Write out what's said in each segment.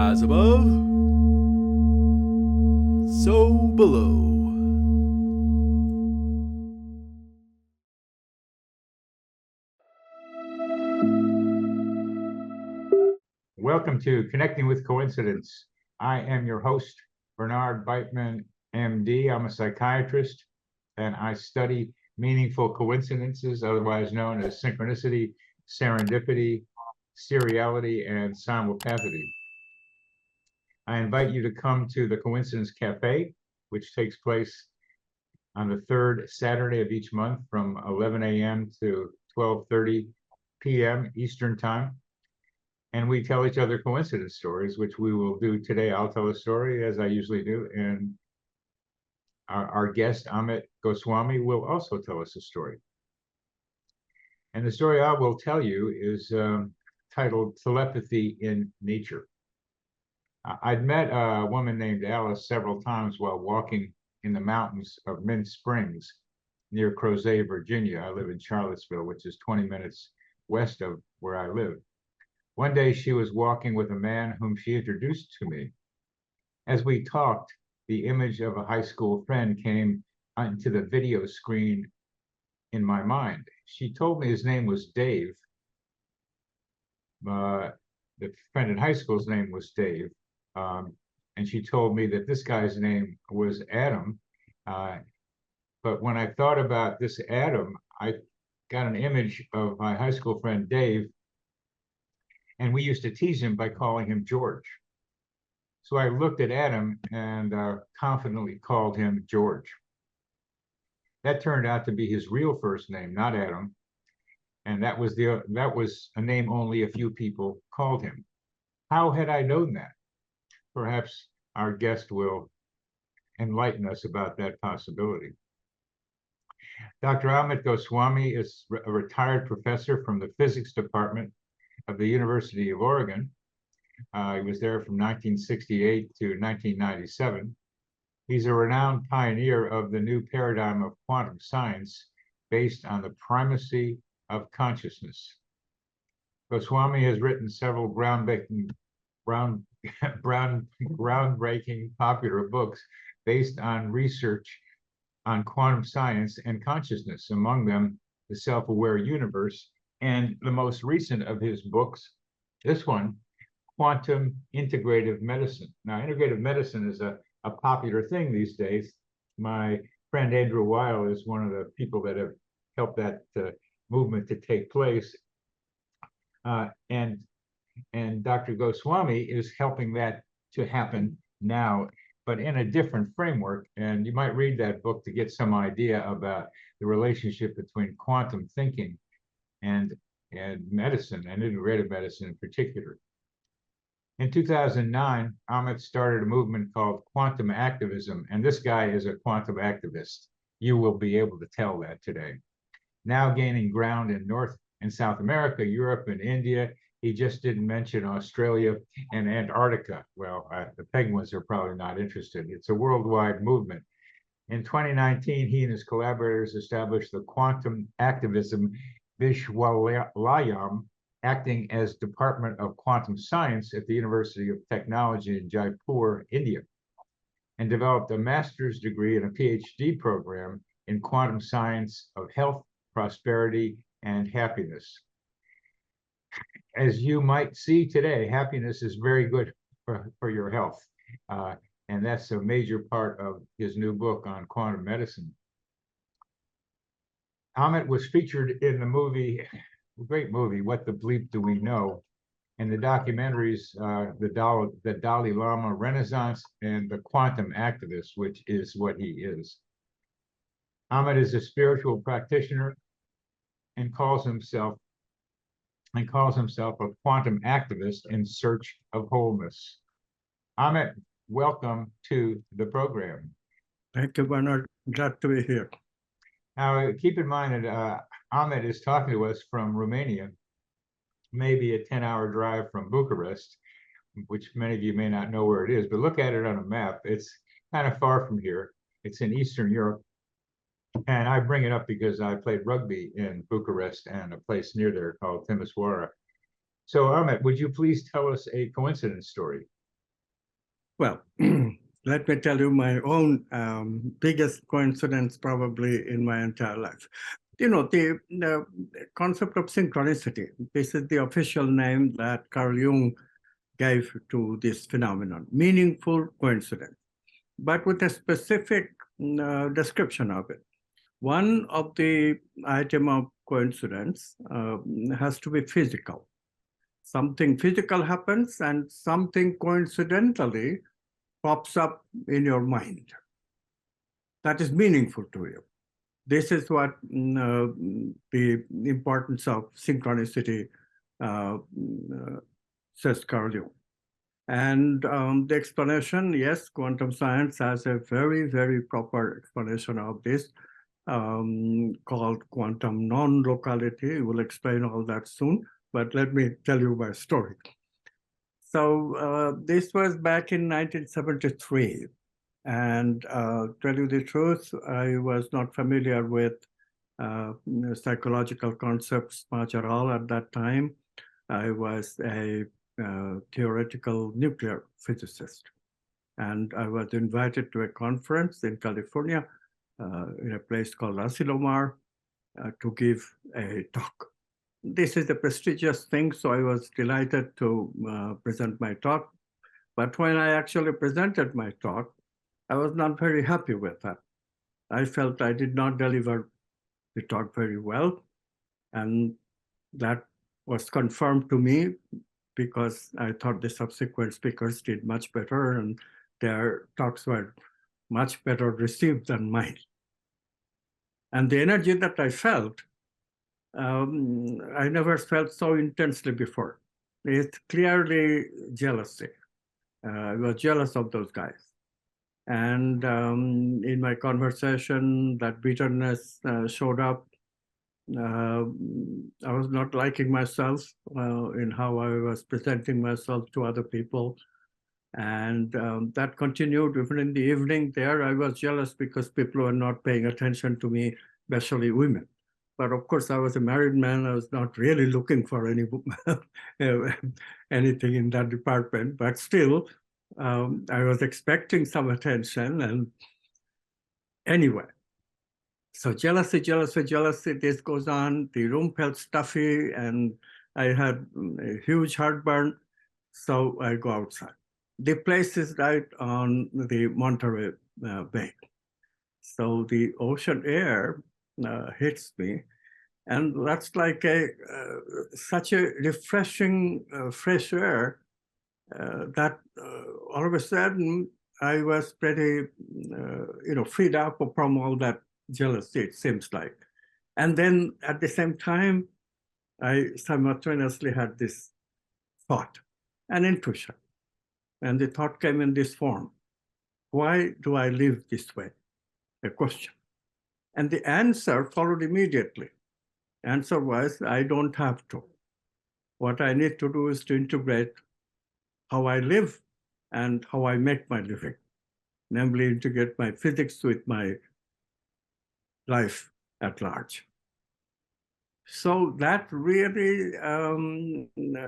As above, so below. Welcome to Connecting with Coincidence. I am your host, Bernard Beitman, MD. I'm a psychiatrist, and I study meaningful coincidences, otherwise known as synchronicity, serendipity, seriality, and simultaneity. I invite you to come to the Coincidence Cafe, which takes place on the third Saturday of each month from 11 a.m. to 12:30 p.m. Eastern Time. And we tell each other coincidence stories, which we will do today. I'll tell a story, as I usually do, and our guest, Amit Goswami, will also tell us a story. And the story I will tell you is titled Telepathy in Nature. I'd met a woman named Alice several times while walking in the mountains of Mint Springs near Crozet, Virginia. I live in Charlottesville, which is 20 minutes west of where I live. One day she was walking with a man whom she introduced to me. As we talked, the image of a high school friend came onto the video screen in my mind. She told me his name was Dave. The friend in high school's name was Dave. And she told me that this guy's name was Adam. But when I thought about this Adam, I got an image of my high school friend Dave, and we used to tease him by calling him George. So I looked at Adam and confidently called him George. That turned out to be his real first name, not Adam, and that was a name only a few people called him. How had I known that? Perhaps our guest will enlighten us about that possibility. Dr. Amit Goswami is a retired professor from the physics department of the University of Oregon. He was there from 1968 to 1997. He's a renowned pioneer of the new paradigm of quantum science based on the primacy of consciousness. Goswami has written several groundbreaking popular books based on research on quantum science and consciousness, among them The Self-Aware Universe, and the most recent of his books, this one, Quantum Integrative Medicine. Now, integrative medicine is a popular thing these days. My friend Andrew Weil is one of the people that have helped that movement to take place. And Dr. Goswami is helping that to happen now, but in a different framework. And you might read that book to get some idea about the relationship between quantum thinking and medicine, and integrative medicine in particular. In 2009, Amit started a movement called quantum activism, and this guy is a quantum activist. You will be able to tell that today. Now gaining ground in North and South America, Europe, and India. He just didn't mention Australia and Antarctica. Well, the penguins are probably not interested. It's a worldwide movement. In 2019, he and his collaborators established the Quantum Activism Vishwalayam, acting as Department of Quantum Science at the University of Technology in Jaipur, India, and developed a master's degree and a PhD program in quantum science of health, prosperity, and happiness. As you might see today, happiness is very good for your health. And that's a major part of his new book on quantum medicine. Amit was featured in the movie, a great movie, What the Bleep Do We Know? And the documentaries, the Dalai Lama Renaissance and the Quantum Activist, which is what he is. Amit is a spiritual practitioner and calls himself a quantum activist in search of wholeness. Amit, welcome to the program. Thank you, Bernard. Glad to be here. Now, keep in mind that Amit is talking to us from Romania, maybe a 10-hour drive from Bucharest, which many of you may not know where it is, but look at it on a map. It's kind of far from here. It's in Eastern Europe. And I bring it up because I played rugby in Bucharest and a place near there called Timisoara. So Amit, would you please tell us a coincidence story? Well, let me tell you my own biggest coincidence probably in my entire life. You know, the concept of synchronicity, this is the official name that Carl Jung gave to this phenomenon, meaningful coincidence, but with a specific description of it. One of the item of coincidence has to be physical. Something physical happens and something coincidentally pops up in your mind that is meaningful to you. This is what the importance of synchronicity says Carl Jung. And the explanation, yes, quantum science has a very, very proper explanation of this called quantum non-locality. We'll explain all that soon, but let me tell you my story. So this was back in 1973. And tell you the truth, I was not familiar with psychological concepts much at all at that time. I was a theoretical nuclear physicist. And I was invited to a conference in California in a place called Asilomar to give a talk. This is a prestigious thing, so I was delighted to present my talk. But when I actually presented my talk, I was not very happy with that. I felt I did not deliver the talk very well. And that was confirmed to me because I thought the subsequent speakers did much better and their talks were much better received than mine. And the energy that I felt, I never felt so intensely before. It's clearly jealousy. I was jealous of those guys. And in my conversation, that bitterness showed up. I was not liking myself in how I was presenting myself to other people. And that continued even in the evening there. I was jealous because people were not paying attention to me, especially women. But of course, I was a married man. I was not really looking for anything in that department. But still, I was expecting some attention. And anyway, so jealousy, this goes on. The room felt stuffy and I had a huge heartburn. So I go outside. The place is right on the Monterey Bay. So the ocean air hits me. And that's like such a refreshing fresh air that all of a sudden I was pretty, freed up from all that jealousy, it seems like. And then at the same time, I simultaneously had this thought, an intuition. And the thought came in this form. Why do I live this way? A question. And the answer followed immediately. Answer was, I don't have to. What I need to do is to integrate how I live and how I make my living, namely integrate my physics with my life at large. So that really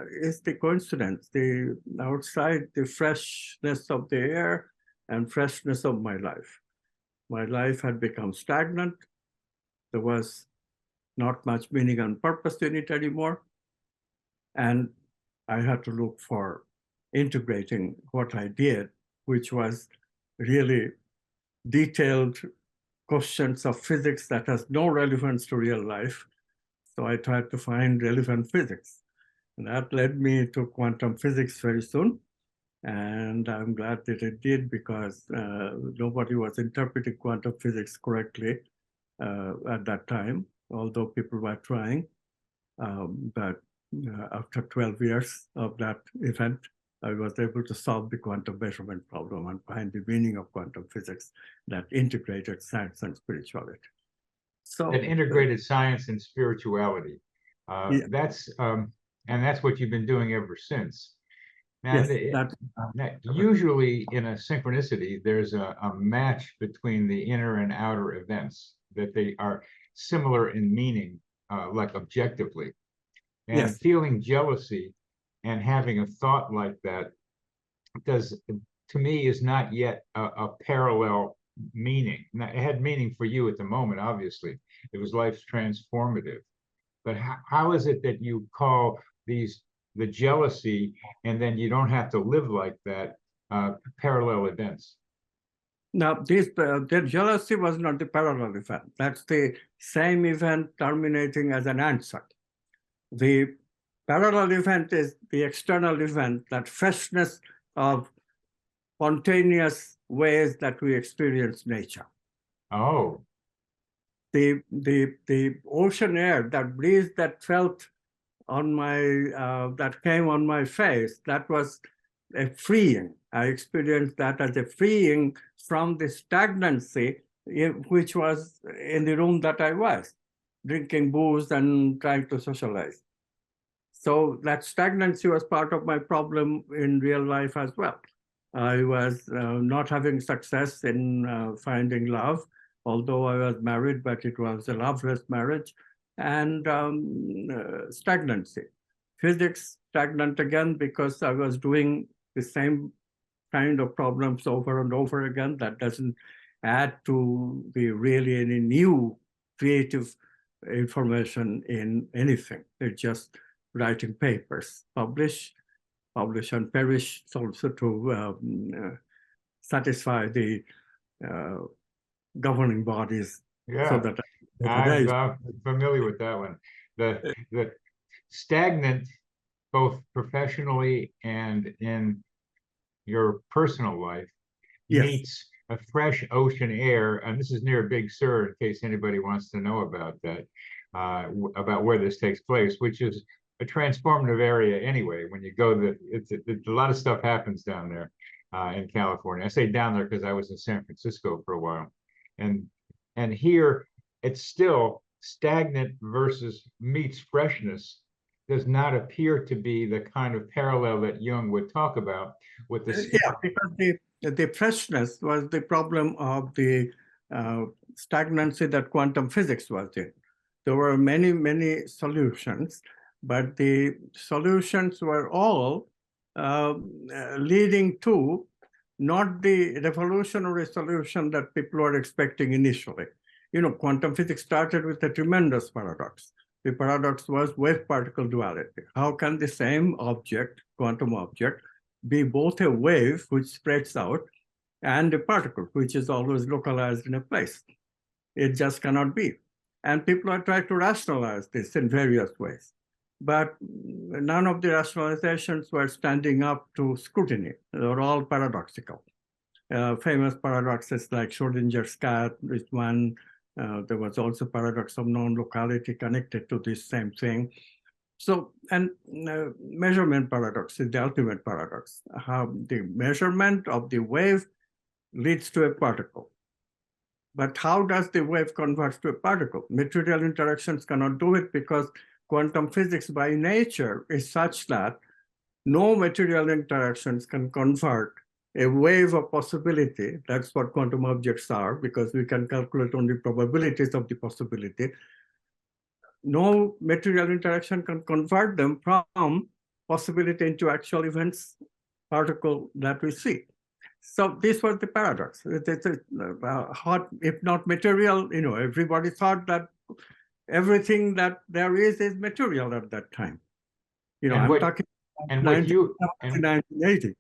is the coincidence, the outside, the freshness of the air and freshness of my life. My life had become stagnant. There was not much meaning and purpose in it anymore. And I had to look for integrating what I did, which was really detailed questions of physics that has no relevance to real life. So I tried to find relevant physics. And that led me to quantum physics very soon. And I'm glad that it did because nobody was interpreting quantum physics correctly at that time, although people were trying. But after 12 years of that event, I was able to solve the quantum measurement problem and find the meaning of quantum physics that integrated science and spirituality. So That integrated science and spirituality. Yeah. That's what you've been doing ever since. Now, yes, usually in a synchronicity, there's a match between the inner and outer events, that they are similar in meaning, like objectively. And Yes. feeling jealousy and having a thought like that, does to me is not yet a parallel meaning. Now, it had meaning for you at the moment, obviously. It was life's transformative. But how is it that you call these the jealousy, and then you don't have to live like that, parallel events? Now, the jealousy was not the parallel event. That's the same event terminating as an answer. The parallel event is the external event, that freshness of spontaneous ways that we experience nature. Oh, The ocean air, that breeze that felt on my, that came on my face, that was a freeing. I experienced that as a freeing from the stagnancy, which was in the room that I was, drinking booze and trying to socialize. So that stagnancy was part of my problem in real life as well. I was not having success in finding love, although I was married, but it was a loveless marriage, and stagnancy. Physics stagnant again because I was doing the same kind of problems over and over again. That doesn't add to the really any new creative information in anything. It's just writing papers, publish and perish, also to satisfy the governing bodies. yeah. So that I'm familiar with that one. The stagnant, both professionally and in your personal life, Yes. meets a fresh ocean air, and this is near Big Sur, in case anybody wants to know about that, about where this takes place, which is a transformative area anyway. When you go, a lot of stuff happens down there in California. I say down there because I was in San Francisco for a while, and here it's still stagnant versus meets freshness. Does not appear to be the kind of parallel that Jung would talk about with the Yeah, because the freshness was the problem of the stagnancy that quantum physics was in. There were many, many solutions, but the solutions were all leading to not the revolutionary solution that people were expecting initially. You know, quantum physics started with a tremendous paradox. The paradox was wave-particle duality. How can the same object, quantum object, be both a wave which spreads out and a particle which is always localized in a place? It just cannot be. And people are trying to rationalize this in various ways. But none of the rationalizations were standing up to scrutiny. They were all paradoxical. Famous paradoxes like Schrodinger's cat is one. There was also paradox of non-locality connected to this same thing. So, and measurement paradox is the ultimate paradox. How the measurement of the wave leads to a particle. But how does the wave convert to a particle? Material interactions cannot do it because quantum physics by nature is such that no material interactions can convert a wave of possibility. That's what quantum objects are, because we can calculate only probabilities of the possibility. No material interaction can convert them from possibility into actual events, particle that we see. So this was the paradox. It's hot, if not material, you know, everybody thought that everything that there is material at that time. You know, And I'm talking and about what you 1980.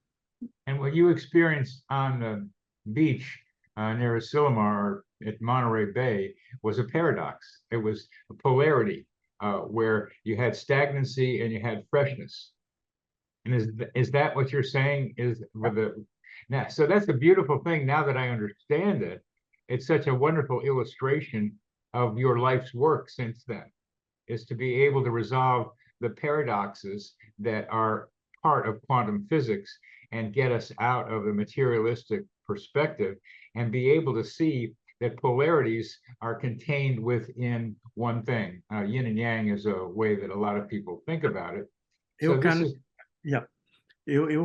and what you experienced on the beach near Asilomar at Monterey Bay was a paradox. It was a polarity where you had stagnancy and you had freshness. And is that what you're saying? Is with the now? So that's a beautiful thing. Now that I understand it, it's such a wonderful illustration of your life's work since then, is to be able to resolve the paradoxes that are part of quantum physics and get us out of the materialistic perspective and be able to see that polarities are contained within one thing. Yin and yang is a way that a lot of people think about it. You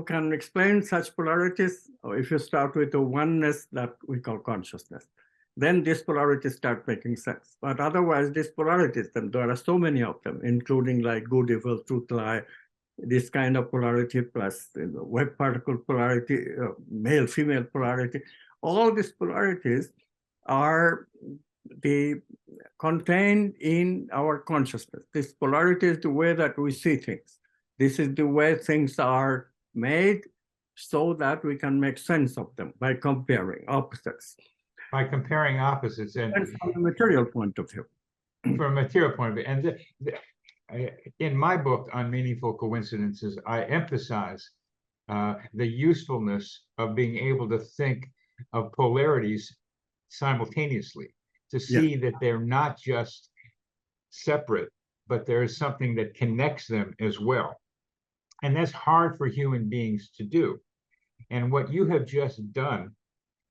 can explain such polarities if you start with the oneness that we call consciousness. Then these polarities start making sense. But otherwise, these polarities, there are so many of them, including like good, evil, truth, lie, this kind of polarity plus wave particle polarity, male-female polarity, all these polarities are contained in our consciousness. This polarity is the way that we see things. This is the way things are made so that we can make sense of them by comparing opposites. By comparing opposites and from a material point of view. from a material point of view. And in my book on meaningful coincidences, I emphasize the usefulness of being able to think of polarities simultaneously, to see that they're not just separate, but there is something that connects them as well. And that's hard for human beings to do. And what you have just done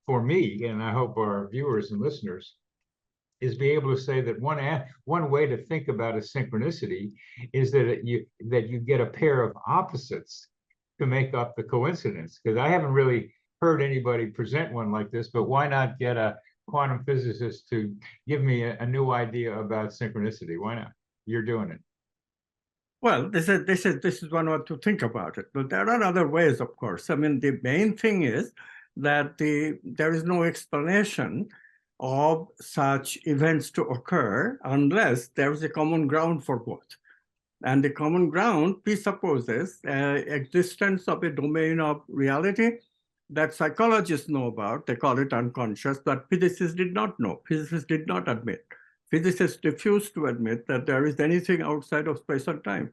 for me, and I hope our viewers and listeners, is be able to say that one way to think about a synchronicity is that you get a pair of opposites to make up the coincidence. Because I haven't really heard anybody present one like this, but why not get a quantum physicist to give me a new idea about synchronicity? Why not? You're doing it. Well, this is one way to think about it, but there are other ways, of course. I mean, the main thing is that there is no explanation of such events to occur unless there is a common ground for both. And the common ground presupposes existence of a domain of reality that psychologists know about. They call it unconscious, but physicists did not know. Physicists did not admit. Physicists refused to admit that there is anything outside of space and time.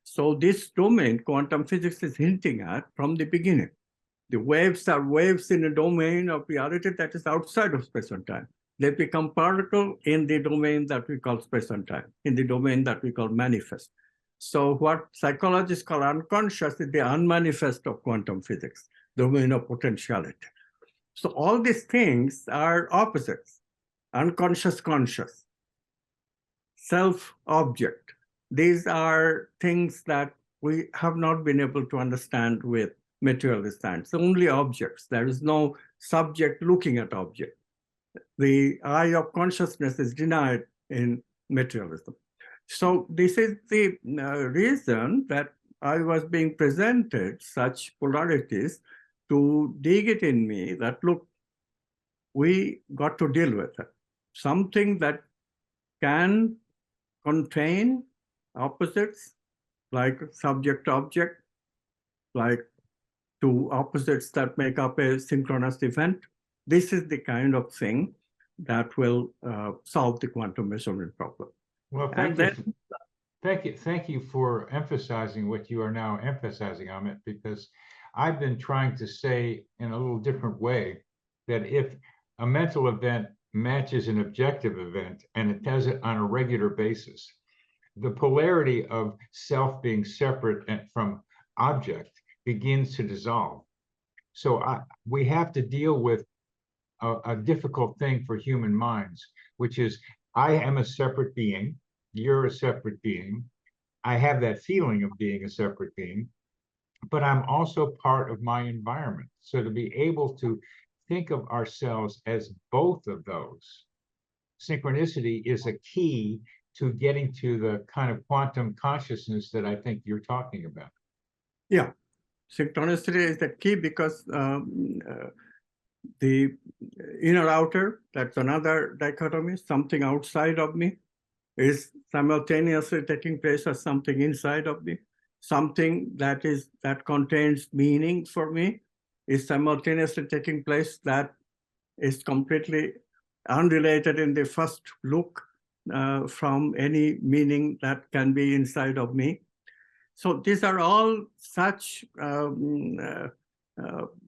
So this domain, quantum physics is hinting at from the beginning. The waves are waves in a domain of reality that is outside of space and time. They become particles in the domain that we call space and time, in the domain that we call manifest. So what psychologists call unconscious is the unmanifest of quantum physics, domain of potentiality. So all these things are opposites: unconscious, conscious, self-object. These are things that we have not been able to understand with materialist science. Only objects. There is no subject looking at object. The eye of consciousness is denied in materialism. So this is the reason that I was being presented such polarities to dig it in me that, look, we got to deal with it. Something that can contain opposites, like subject-object, like two opposites that make up a synchronous event. This is the kind of thing that will solve the quantum measurement problem. Well, thank you for emphasizing what you are now emphasizing, Amit, because I've been trying to say in a little different way that if a mental event matches an objective event and it does it on a regular basis, the polarity of self being separate from object begins to dissolve. So we have to deal with a difficult thing for human minds, which is I am a separate being, you're a separate being, I have that feeling of being a separate being, but I'm also part of my environment. So to be able to think of ourselves as both of those, synchronicity is a key to getting to the kind of quantum consciousness that I think you're talking about. Yeah, synchronicity is the key because the inner outer, that's another dichotomy, something outside of me is simultaneously taking place as something inside of me. Something that contains meaning for me is simultaneously taking place that is completely unrelated in the first look from any meaning that can be inside of me. So these are all such,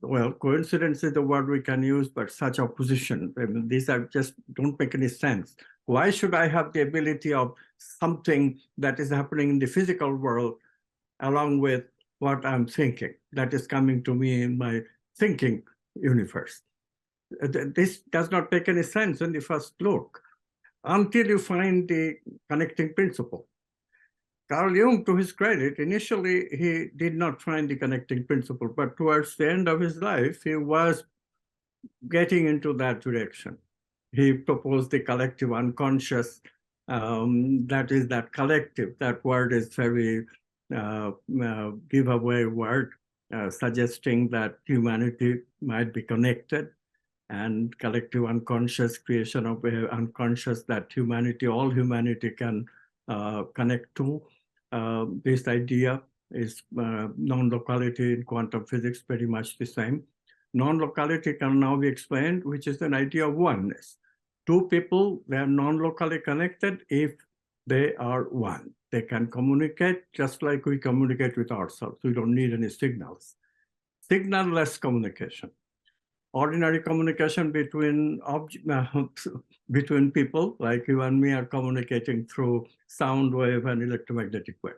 well, coincidence is the word we can use, but such opposition. I mean, these are just don't make any sense. Why should I have the ability of something that is happening in the physical world along with what I'm thinking that is coming to me in my thinking universe? This does not make any sense in the first look until you find the connecting principle. Carl Jung, to his credit, initially he did not find the connecting principle, but towards the end of his life, he was getting into that direction. He proposed the collective unconscious, that is that collective. That word is very giveaway word suggesting that humanity might be connected, and collective unconscious creation of unconscious that humanity, all humanity can connect to. This idea is non-locality in quantum physics, pretty much the same. Non-locality can now be explained, which is an idea of oneness. Two people, they are non-locally connected if they are one. They can communicate just like we communicate with ourselves. We don't need any signals. Signal-less communication. Ordinary communication between between people, like you and me, are communicating through sound wave and electromagnetic wave.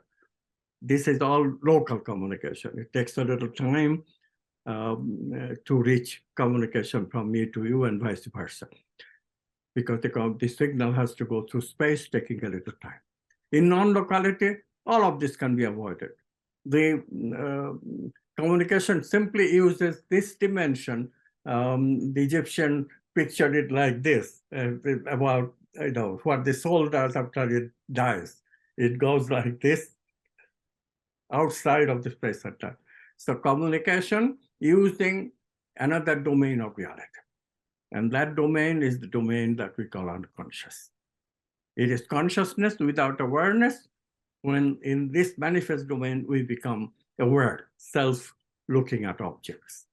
This is all local communication. It takes a little time to reach communication from me to you and vice versa, because the signal has to go through space, taking a little time. In non-locality, all of this can be avoided. The communication simply uses this dimension. The Egyptian pictured it like this, about what the soul does after it dies. It goes like this, outside of the space and time. So communication using another domain of reality. And that domain is the domain that we call unconscious. It is consciousness without awareness. When in this manifest domain, we become aware, self-looking at objects.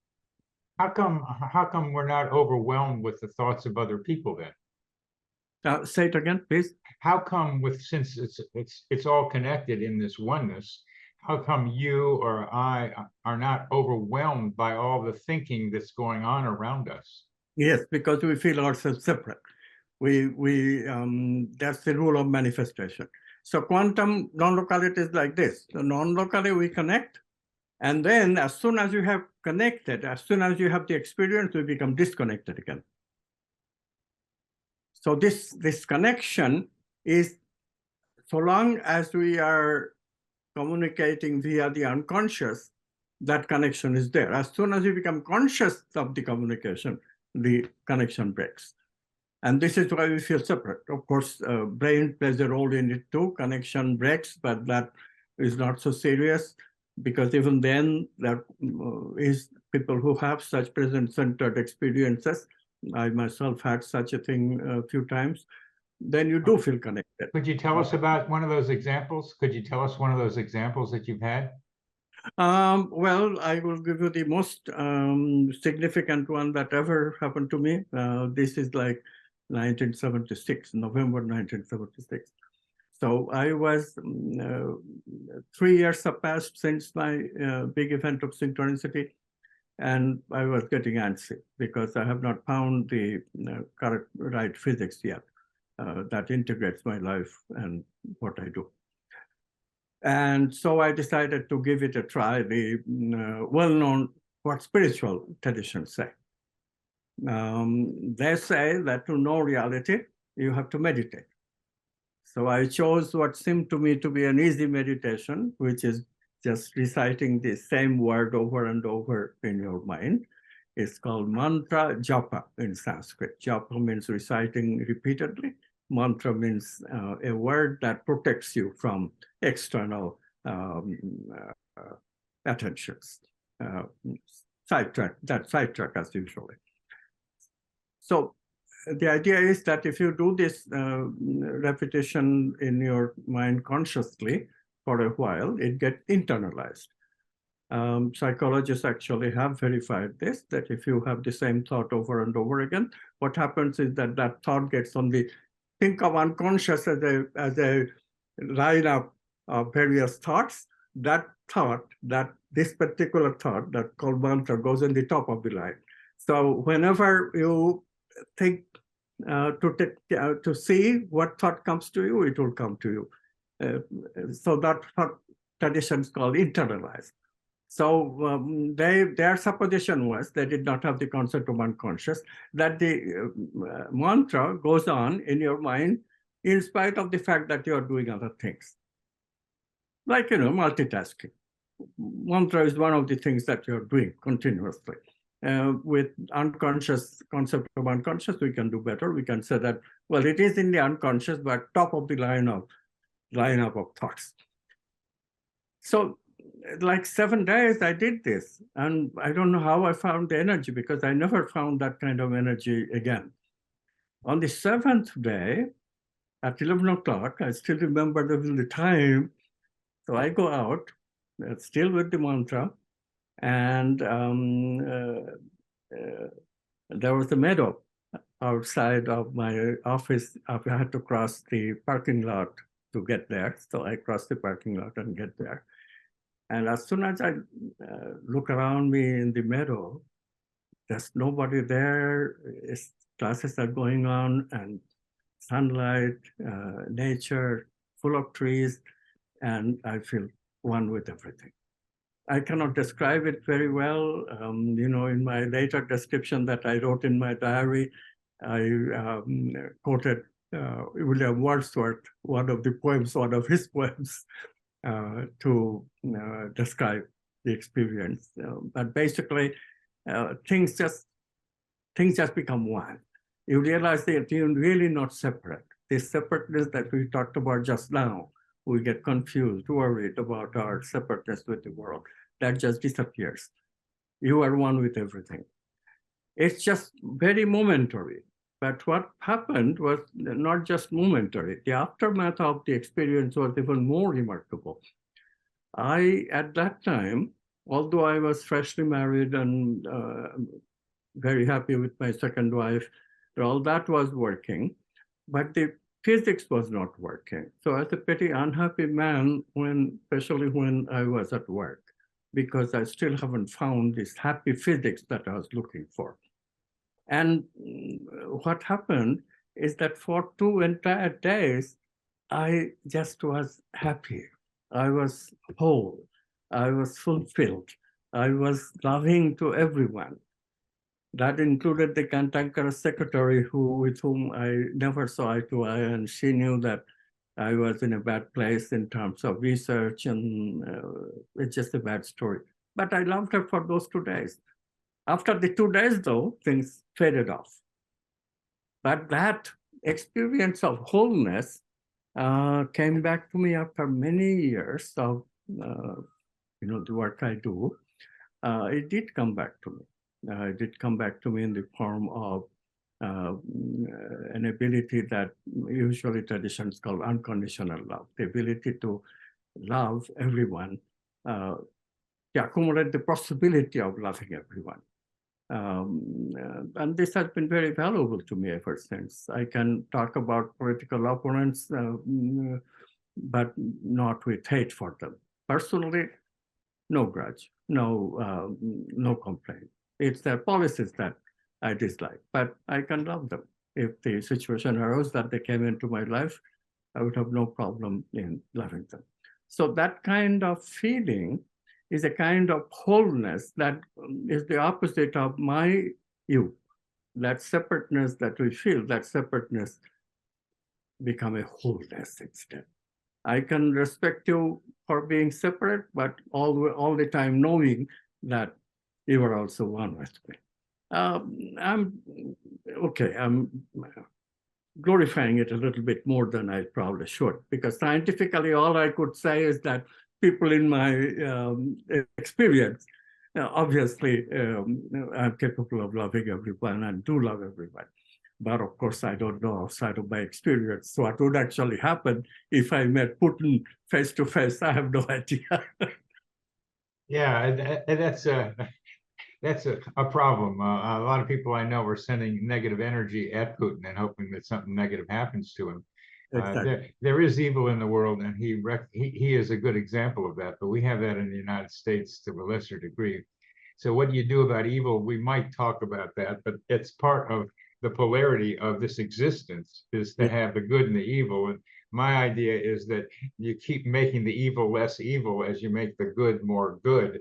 How come we're not overwhelmed with the thoughts of other people then? Say it again, please. How come since it's all connected in this oneness, how come you or I are not overwhelmed by all the thinking that's going on around us? Yes, because we feel ourselves separate. That's the rule of manifestation. So quantum non-locality is like this. So non-locally we connect, and then as soon as you have connected, as soon as you have the experience, we become disconnected again. So this connection is, so long as we are communicating via the unconscious, that connection is there. As soon as you become conscious of the communication, the connection breaks. And this is why we feel separate. Of course, brain plays a role in it too. Connection breaks, but that is not so serious, because even then, there is people who have such present-centered experiences. I myself had such a thing a few times. Then you do feel connected. Could you tell us about one of those examples? Could you tell us one of those examples that you've had? Well, I will give you the most significant one that ever happened to me. This is like 1976, November 1976. So I was 3 years have passed since my big event of synchronicity, and I was getting antsy because I have not found the correct right physics yet that integrates my life and what I do. And so I decided to give it a try, the well-known, what spiritual traditions say. They say that to know reality, you have to meditate. So I chose what seemed to me to be an easy meditation, which is just reciting the same word over and over in your mind. It's called mantra japa in Sanskrit. Japa means reciting repeatedly. Mantra means a word that protects you from external attentions. Sidetrack as usually. So the idea is that if you do this repetition in your mind consciously for a while, it gets internalized. Psychologists actually have verified this, that if you have the same thought over and over again, what happens is that that thought gets on the, think of unconscious as a lineup of various thoughts. That thought, this particular thought that called mantra goes in the top of the line. So whenever you think to see what thought comes to you, it will come to you. So that thought tradition is called internalized. So their supposition was, they did not have the concept of unconscious, that the mantra goes on in your mind in spite of the fact that you are doing other things. Like, multitasking. Mantra is one of the things that you're doing continuously. With unconscious, concept of unconscious, we can do better. We can say that, well, it is in the unconscious, but top of the lineup of thoughts. So like 7 days I did this, and I don't know how I found the energy, because I never found that kind of energy again. On the 7th day, at 11 o'clock, I still remember the time. So I go out, still with the mantra, and there was a meadow outside of my office. I had to cross the parking lot to get there. So I crossed the parking lot and get there. And as soon as I look around me in the meadow, there's nobody there. Classes are going on, and sunlight, nature, full of trees, and I feel one with everything. I cannot describe it very well. In my later description that I wrote in my diary, I quoted William Wordsworth, one of his poems, to describe the experience. But basically, things just become one. You realize that you're really not separate. This separateness that we talked about just now, we get confused, worried about our separateness with the world. That just disappears. You are one with everything. It's just very momentary. But what happened was not just momentary. The aftermath of the experience was even more remarkable. At that time, although I was freshly married and very happy with my second wife, all that was working, but the physics was not working. So as a pretty unhappy man, especially when I was at work, because I still haven't found this happy physics that I was looking for. And what happened is that for 2 entire days, I just was happy. I was whole. I was fulfilled. I was loving to everyone. That included the cantankerous secretary with whom I never saw eye to eye, and she knew that I was in a bad place in terms of research, and it's just a bad story. But I loved her for those 2 days. After the 2 days, though, things faded off. But that experience of wholeness came back to me after many years of the work I do. It did come back to me. It did come back to me in the form of an ability that usually traditions call unconditional love, the ability to love everyone, to accumulate the possibility of loving everyone. And this has been very valuable to me ever since. I can talk about political opponents, but not with hate for them. Personally, no grudge, no complaint. It's their policies that I dislike, but I can love them. If the situation arose that they came into my life, I would have no problem in loving them. So that kind of feeling is a kind of wholeness that is the opposite of my you. That separateness that we feel, that separateness become a wholeness instead. I can respect you for being separate, but all the time knowing that you are also one with me. I'm glorifying it a little bit more than I probably should, because scientifically all I could say is that people in my experience, obviously I'm capable of loving everyone and do love everyone. But of course, I don't know outside of my experience what would actually happen if I met Putin face to face. I have no idea. Yeah, that's a problem. A lot of people I know are sending negative energy at Putin and hoping that something negative happens to him. Exactly. There is evil in the world, and he is a good example of that. But we have that in the United States to a lesser degree. So what do you do about evil? We might talk about that, but it's part of the polarity of this existence is to have the good and the evil. And my idea is that you keep making the evil less evil as you make the good more good.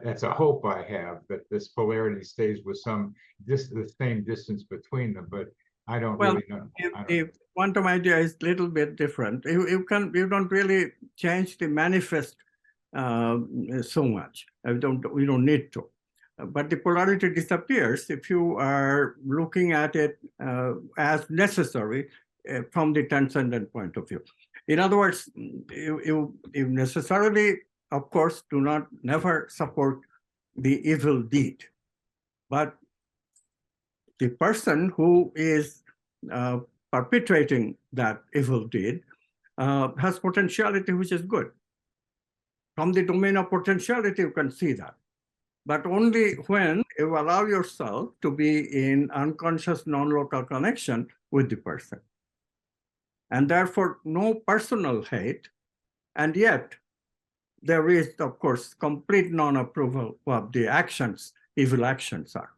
That's a hope I have, that this polarity stays with the same distance between them, but I don't really know. The quantum idea is a little bit different. You don't really change the manifest so much. We don't need to. But the polarity disappears if you are looking at it as necessary from the transcendent point of view. In other words, you necessarily of course, do not never support the evil deed. But the person who is perpetrating that evil deed has potentiality, which is good. From the domain of potentiality, you can see that. But only when you allow yourself to be in unconscious, non-local connection with the person. And therefore, no personal hate. And yet, there is, of course, complete non-approval of the actions, evil actions are.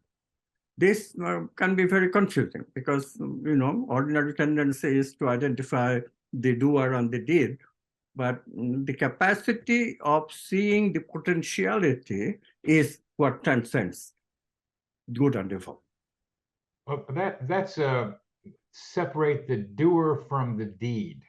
This can be very confusing because, ordinary tendency is to identify the doer and the deed. But the capacity of seeing the potentiality is what transcends good and evil. Well, that's separate the doer from the deed.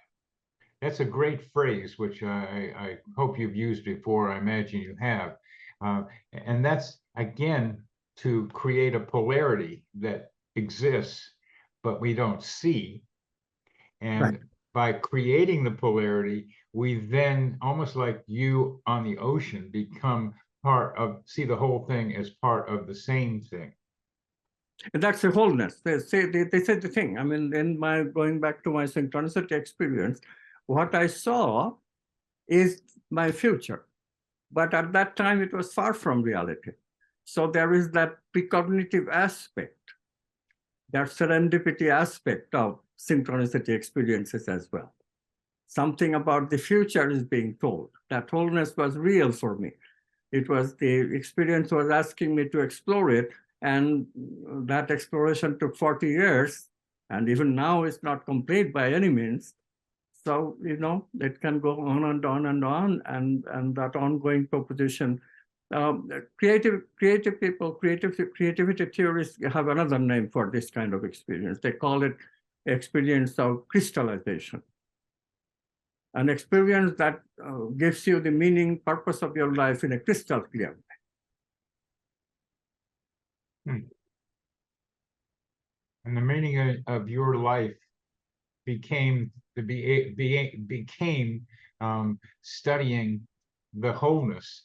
That's a great phrase, which I hope you've used before. I imagine you have. And that's, again, to create a polarity that exists, but we don't see. And Right. by creating the polarity, we then, almost like you on the ocean, become see the whole thing as part of the same thing. And that's the wholeness. They said the thing. I mean, in my going back to my synchronicity experience, what I saw is my future. But at that time, it was far from reality. So there is that precognitive aspect, that serendipity aspect of synchronicity experiences as well. Something about the future is being told. That wholeness was real for me. It was the experience was asking me to explore it. And that exploration took 40 years. And even now it's not complete by any means. So, it can go on and on and on. And that ongoing proposition. Creative people, creativity theorists have another name for this kind of experience. They call it experience of crystallization. An experience that gives you the meaning, purpose of your life in a crystal clear way. And the meaning of your life became studying the wholeness.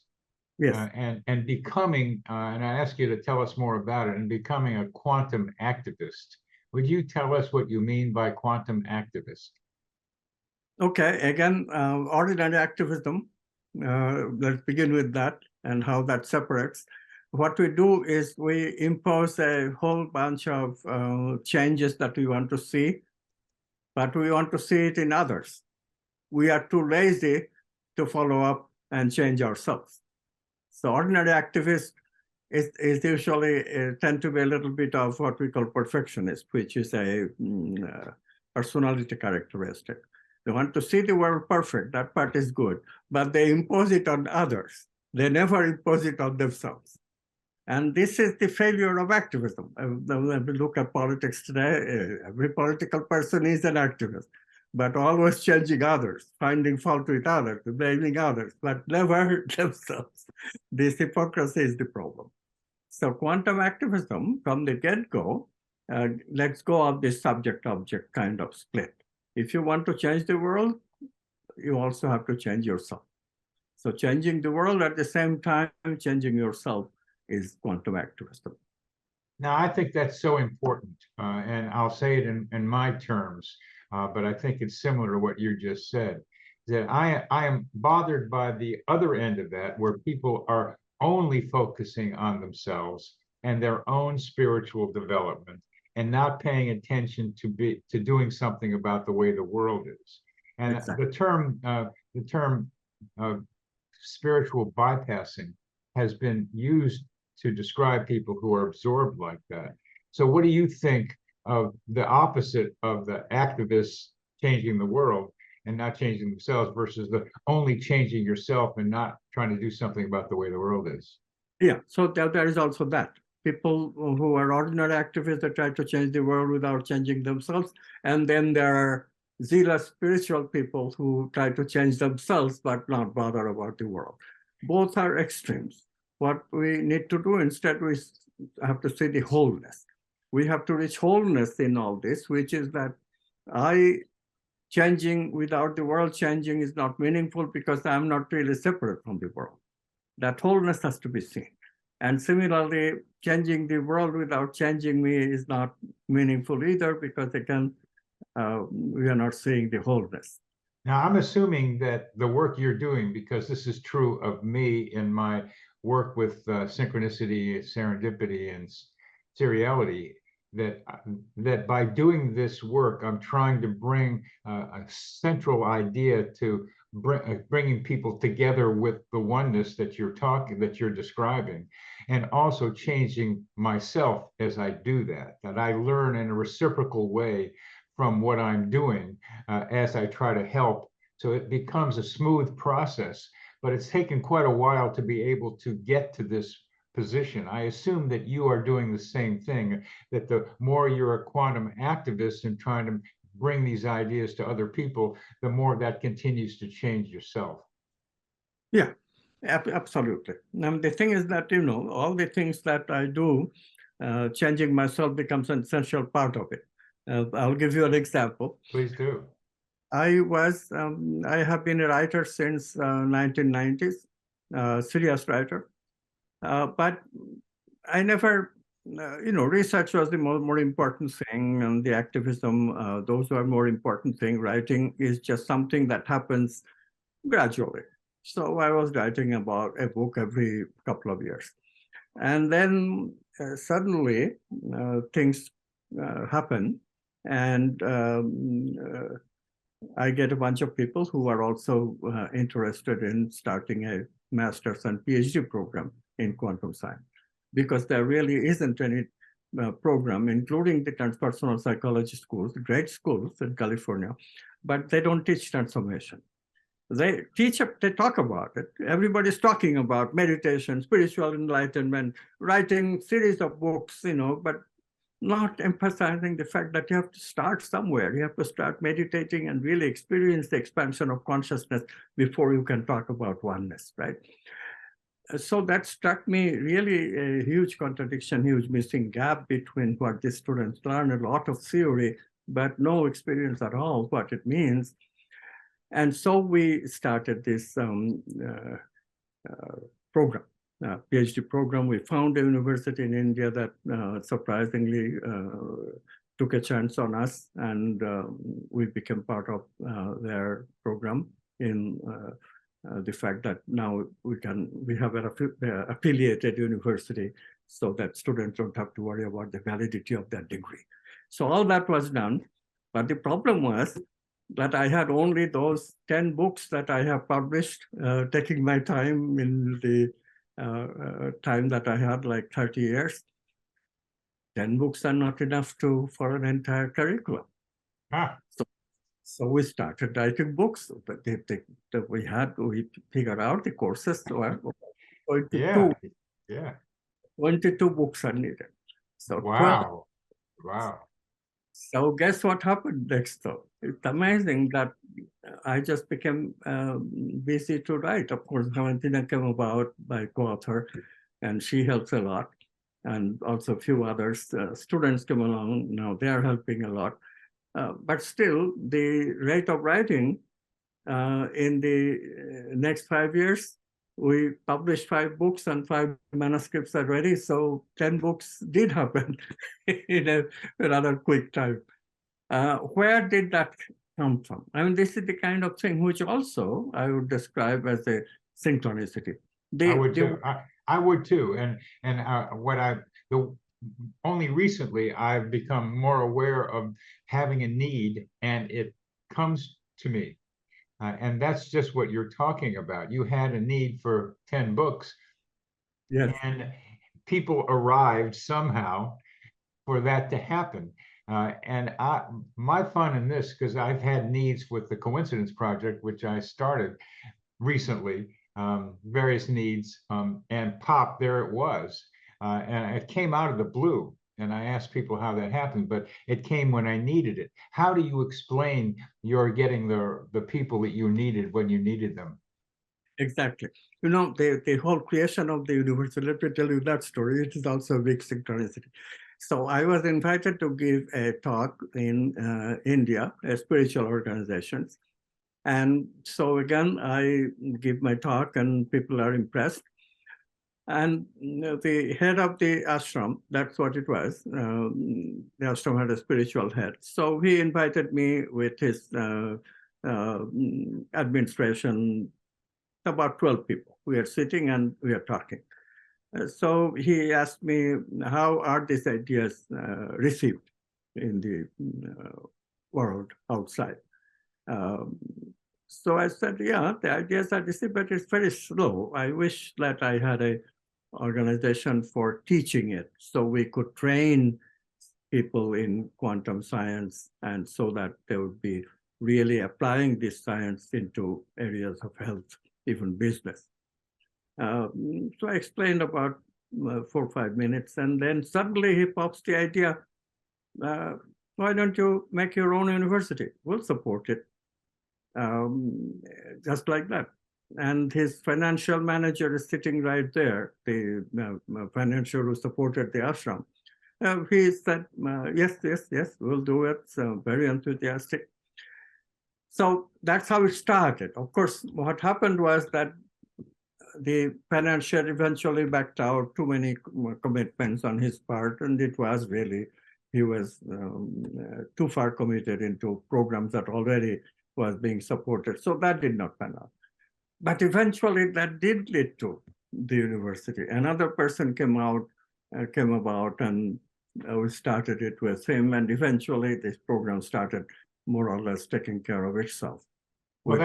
Yes. And becoming, and I ask you to tell us more about it, and becoming a quantum activist. Would you tell us what you mean by quantum activist? Okay, again, ordinary activism, let's begin with that and how that separates. What we do is we impose a whole bunch of changes that we want to see, but we want to see it in others. We are too lazy to follow up and change ourselves. So ordinary activists is usually tend to be a little bit of what we call perfectionist, which is a personality characteristic. They want to see the world perfect. That part is good, but they impose it on others. They never impose it on themselves. And this is the failure of activism. When we look at politics today, every political person is an activist, but always changing others, finding fault with others, blaming others, but never themselves. This hypocrisy is the problem. So quantum activism, from the get-go, let's go of this subject-object kind of split. If you want to change the world, you also have to change yourself. So changing the world at the same time, changing yourself is quantum activism. Now, I think that's so important, and I'll say it in my terms, but I think it's similar to what you just said, that I am bothered by the other end of that, where people are only focusing on themselves and their own spiritual development and not paying attention to doing something about the way the world is. And exactly. the term spiritual bypassing has been used to describe people who are absorbed like that. So what do you think of the opposite of the activists changing the world and not changing themselves versus the only changing yourself and not trying to do something about the way the world is? Yeah, so there is also that. People who are ordinary activists that try to change the world without changing themselves. And then there are zealous spiritual people who try to change themselves but not bother about the world. Both are extremes. What we need to do instead, we have to see the wholeness. We have to reach wholeness in all this, which is that I changing without the world changing is not meaningful because I'm not really separate from the world. That wholeness has to be seen. And similarly, changing the world without changing me is not meaningful either, because again, we are not seeing the wholeness. Now, I'm assuming that the work you're doing, because this is true of me in my work with synchronicity, serendipity, and seriality, that by doing this work, I'm trying to bring a central idea to bringing people together with the oneness that you're describing, and also changing myself as I do that I learn in a reciprocal way from what I'm doing as I try to help. So it becomes a smooth process, but it's taken quite a while to be able to get to this position. I assume that you are doing the same thing, that the more you're a quantum activist and trying to bring these ideas to other people, the more that continues to change yourself. Yeah, absolutely. The thing is that, all the things that I do, changing myself becomes an essential part of it. I'll give you an example. Please do. I have been a writer since 1990s, serious writer, but I never, research was the more important thing, and the activism, those are more important thing. Writing is just something that happens gradually. So I was writing about a book every couple of years. And then suddenly things happen, and I get a bunch of people who are also interested in starting a master's and PhD program in quantum science, because there really isn't any program, including the transpersonal psychology schools, great schools in California, but they don't teach transformation. They talk about it. Everybody's talking about meditation, spiritual enlightenment, writing series of books, but not emphasizing the fact that you have to start somewhere. You have to start meditating and really experience the expansion of consciousness before you can talk about oneness, right? So that struck me really a huge contradiction, huge missing gap between what the students learn, a lot of theory, but no experience at all what it means. And so we started this program, PhD program. We found a university in India that surprisingly took a chance on us, and we became part of their program in the fact that now we have an affiliated university, so that students don't have to worry about the validity of their degree. So all that was done, but the problem was that I had only those 10 books that I have published, taking my time in the time that I had, like 30 years. 10 books are not enough for an entire curriculum. So we started writing books. But we figured out the courses were going to 22 books are needed. So wow. So guess what happened next, though? It's amazing that I just became busy to write. Of course, Valentina came about, my co-author, and she helps a lot. And also a few others, students come along. Now they are helping a lot. But still, the rate of writing in the next 5 years, we published 5 books and 5 manuscripts are ready. So 10 books did happen in a rather quick time. Where did that come from? I mean, this is the kind of thing which also I would describe as a synchronicity. I would too. And only recently I've become more aware of having a need, and it comes to me. And that's just what you're talking about. You had a need for 10 books, yes, and people arrived somehow for that to happen. And my fun in this, because I've had needs with the Coincidence Project, which I started recently, various needs, and pop, there it was. And it came out of the blue. And I asked people how that happened, but it came when I needed it. How do you explain your getting the people that you needed when you needed them? Exactly. The whole creation of the universe, let me tell you that story. It is also a big synchronicity. So I was invited to give a talk in India, a spiritual organizations. And so again, I give my talk and people are impressed. And the head of the ashram, that's what it was. The ashram had a spiritual head. So he invited me with his administration, about 12 people. We are sitting and we are talking. So he asked me, how are these ideas received in the world outside? So I said, yeah, the ideas are received, but it's very slow. I wish that I had a organization for teaching it so we could train people in quantum science and so that they would be really applying this science into areas of health, even business. So I explained about 4 or 5 minutes, and then suddenly he pops the idea, why don't you make your own university? We'll support it. Just like that. And his financial manager is sitting right there, the financier who supported the ashram. He said, yes, we'll do it. So very enthusiastic. So that's how it started. Of course, what happened was that the financier eventually backed out, too many commitments on his part, and it was really, he was too far committed into programs that already was being supported. So that did not pan out. But eventually that did lead to the university. Another person came about, and we started it with him, and eventually this program started more or less taking care of itself. Well,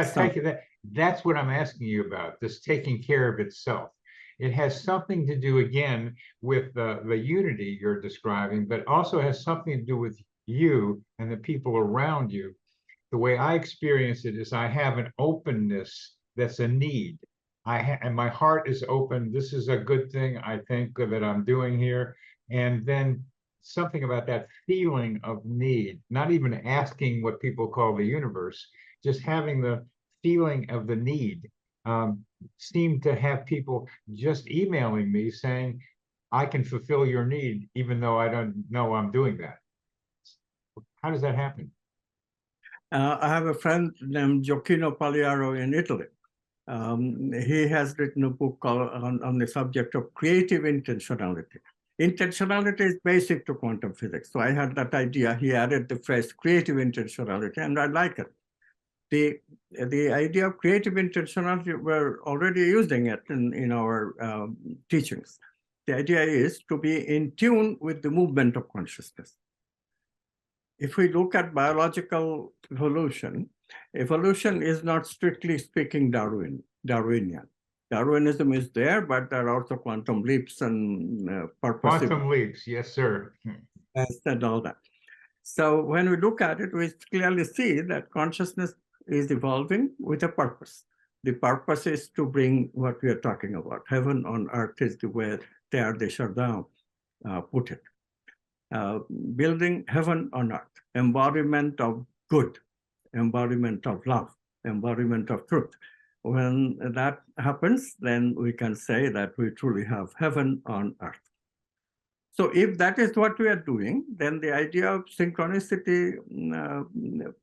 that's what I'm asking you about, this taking care of itself. It has something to do, again, with the unity you're describing, but also has something to do with you and the people around you. The way I experience it is I have an openness that's a need. And my heart is open. This is a good thing, I think, that I'm doing here. And then something about that feeling of need, not even asking what people call the universe, just having the feeling of the need, seemed to have people just emailing me saying, I can fulfill your need, even though I don't know I'm doing that. How does that happen? I have a friend named Gioacchino Pagliaro in Italy. He has written a book called, on the subject of creative intentionality. Intentionality is basic to quantum physics. So I had that idea. He added the phrase creative intentionality, and I like it. The idea of creative intentionality, we're already using it in our teachings. The idea is to be in tune with the movement of consciousness. If we look at biological evolution, evolution is not strictly speaking Darwinian. Darwinism is there, but there are also quantum leaps and purposive. Quantum leaps, yes, sir. And all that. So when we look at it, we clearly see that consciousness is evolving with a purpose. The purpose is to bring what we are talking about. Heaven on earth is the way they shut down, put it. Building heaven on earth, embodiment of good, embodiment of love, embodiment of truth. When that happens, then we can say that we truly have heaven on earth. So if that is what we are doing, then the idea of synchronicity,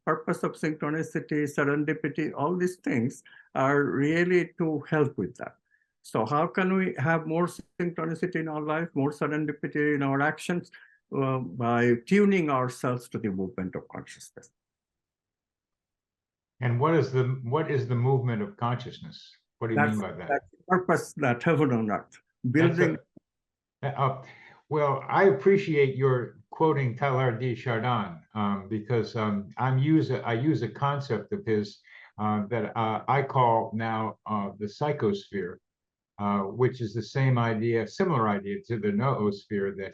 purpose of synchronicity, serendipity, all these things are really to help with that. So how can we have more synchronicity in our life, more serendipity in our actions? By tuning ourselves to the movement of consciousness. And what is the movement of consciousness? What do you mean by that? That's the purpose, that heaven on earth, building. Well, I appreciate your quoting Teilhard de Chardin, because I use a concept of his that I call now the psychosphere, which is the same idea, similar idea to the noosphere that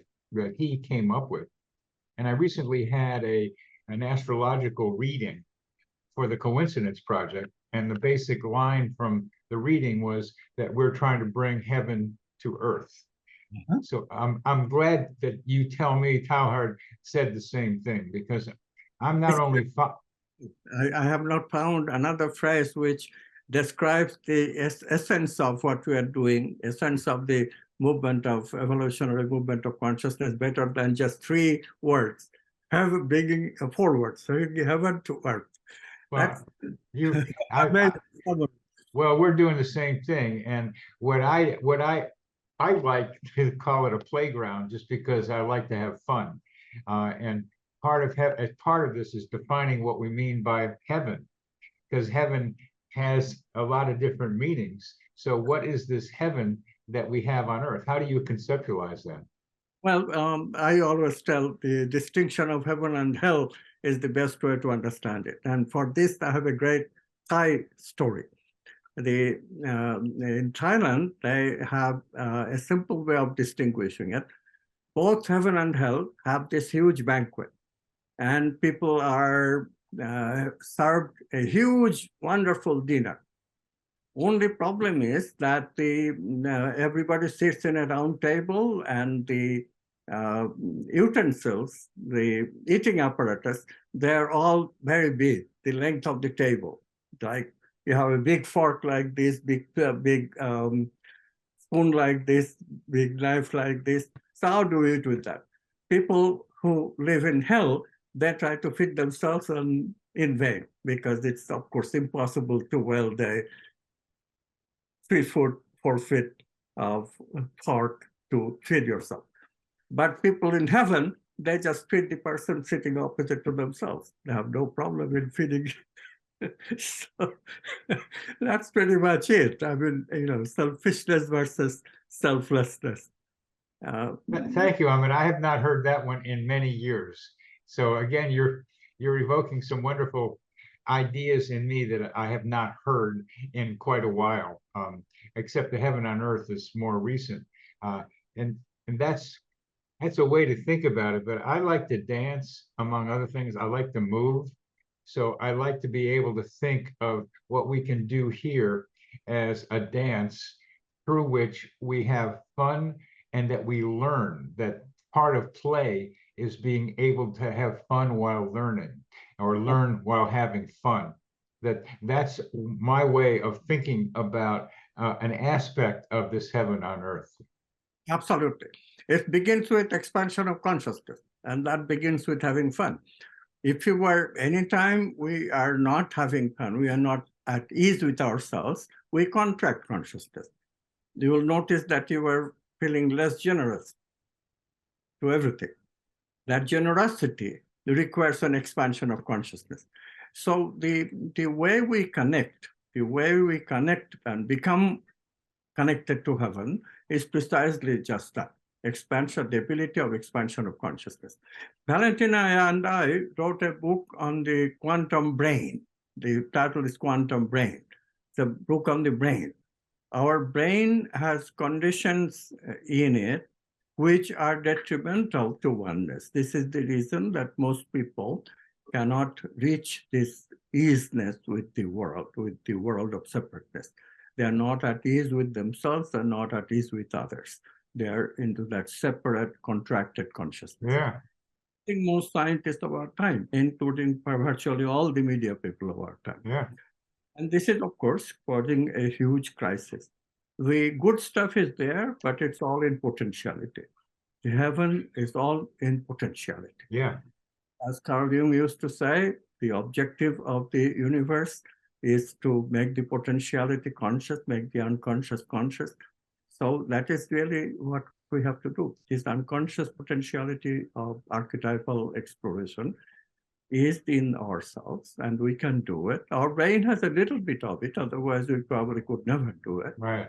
he came up with. And I recently had an astrological reading for the Coincidence Project, and the basic line from the reading was that we're trying to bring heaven to earth. So I'm glad that you tell me Teilhard said the same thing, because I'm not only I have not found another phrase which describes the essence of what we are doing, essence of the movement of evolutionary movement of consciousness better than just 3 words. Have beginning 4 words, heaven to earth. Well, you, Amazing. well, we're doing the same thing, and what I like to call it a playground, just because I like to have fun, and as part of this is defining what we mean by heaven, because heaven has a lot of different meanings. So, what is this heaven that we have on earth? How do you conceptualize that? Well, I always tell the distinction of heaven and hell is the best way to understand it. And for this, I have a great Thai story. In Thailand, they have a simple way of distinguishing it. Both heaven and hell have this huge banquet, and people are served a huge, wonderful dinner. Only problem is that everybody sits in a round table, and the utensils, the eating apparatus, they're all very big, the length of the table. Like you have a big fork like this, big spoon like this, big knife like this. So how do we eat with that? People who live in hell, they try to feed themselves in vain, because it's of course impossible to weld a 3 foot, 4 feet of fork to feed yourself. But people in heaven, they just feed the person sitting opposite to themselves. They have no problem in feeding. So that's pretty much it. I mean, selfishness versus selflessness. Thank you, Amit. I have not heard that one in many years. So again, you're evoking some wonderful ideas in me that I have not heard in quite a while. Except the heaven on earth is more recent, and that's a way to think about it. But I like to dance, among other things. I like to move. So I like to be able to think of what we can do here as a dance through which we have fun, and that we learn. That part of play is being able to have fun while learning, or learn while having fun. That's my way of thinking about an aspect of this heaven on earth. Absolutely. It begins with expansion of consciousness, and that begins with having fun. If you were, anytime we are not having fun, we are not at ease with ourselves, we contract consciousness. You will notice that you are feeling less generous to everything. That generosity requires an expansion of consciousness. So the way we connect and become connected to heaven is precisely just that. Expansion, the ability of expansion of consciousness. Valentina and I wrote a book on the quantum brain. The title is Quantum Brain. It's a book on the brain. Our brain has conditions in it which are detrimental to oneness. This is the reason that most people cannot reach this easiness with the world of separateness. They are not at ease with themselves, they're not at ease with others. They are into that separate, contracted consciousness. Yeah. I think most scientists of our time, including virtually all the media people of our time. Yeah. And this is, of course, causing a huge crisis. The good stuff is there, but it's all in potentiality. The heaven is all in potentiality. Yeah. As Carl Jung used to say, the objective of the universe is to make the potentiality conscious, make the unconscious conscious. So that is really what we have to do. This unconscious potentiality of archetypal exploration is in ourselves, and we can do it. Our brain has a little bit of it, otherwise we probably could never do it. Right.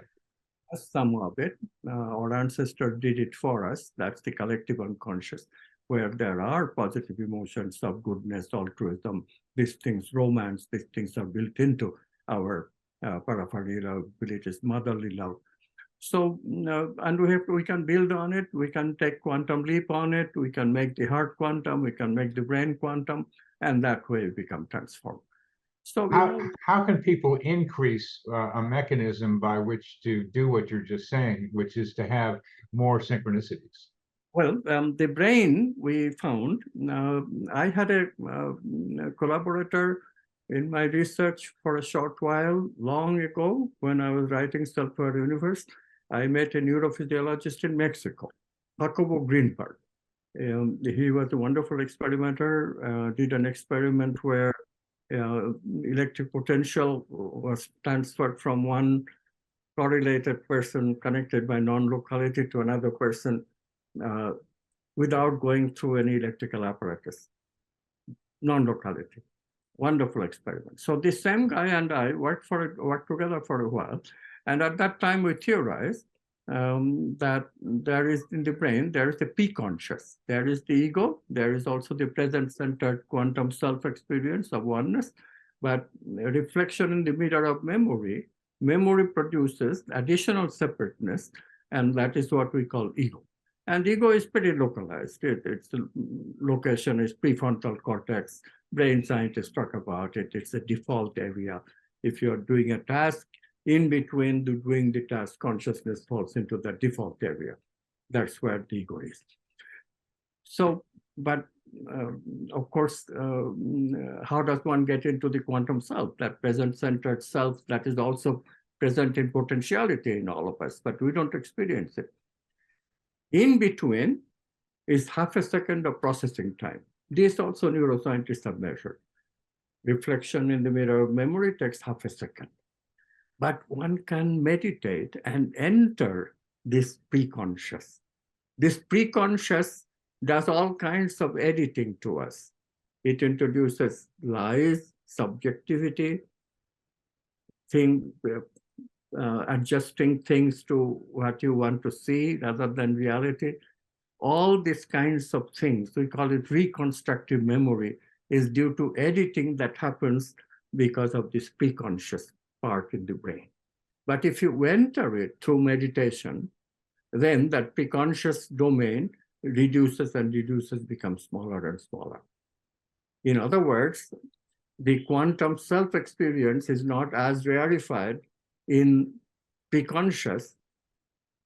Some of it, our ancestors did it for us. That's the collective unconscious, where there are positive emotions of goodness, altruism, these things, romance, these things are built into our paraphernalia abilities, motherly love. So, and we can build on it. We can take quantum leap on it. We can make the heart quantum. We can make the brain quantum, and that way we become transformed. So, how can people increase a mechanism by which to do what you're just saying, which is to have more synchronicities? Well, the brain, we found, I had a collaborator in my research for a short while, long ago, when I was writing Self-Aware Universe. I met a neurophysiologist in Mexico, Jacobo Greenberg. He was a wonderful experimenter, did an experiment where electric potential was transferred from one correlated person connected by non-locality to another person without going through any electrical apparatus, non-locality. Wonderful experiment. So this same guy and I worked together for a while. And at that time we theorized that there is in the brain, there is a P-conscious. There is the ego. There is also the present-centered quantum self-experience of oneness. But reflection in the mirror of memory, memory produces additional separateness, and that is what we call ego. And ego is pretty localized. Its location is prefrontal cortex. Brain scientists talk about it. It's a default area. If you're doing a task, in between doing the task, consciousness falls into the default area. That's where the ego is. So, but of course, how does one get into the quantum self, that present-centered self that is also present in potentiality in all of us, but we don't experience it. In between is half a second of processing time. This also neuroscientists have measured. Reflection in the mirror of memory takes half a second. But one can meditate and enter this pre-conscious. This pre-conscious does all kinds of editing to us. It introduces lies, subjectivity, adjusting things to what you want to see rather than reality. All these kinds of things, we call it reconstructive memory, is due to editing that happens because of this pre-conscious part in the brain. But if you enter it through meditation, then that pre-conscious domain reduces and reduces, becomes smaller and smaller. In other words, the quantum self-experience is not as rarefied in pre-conscious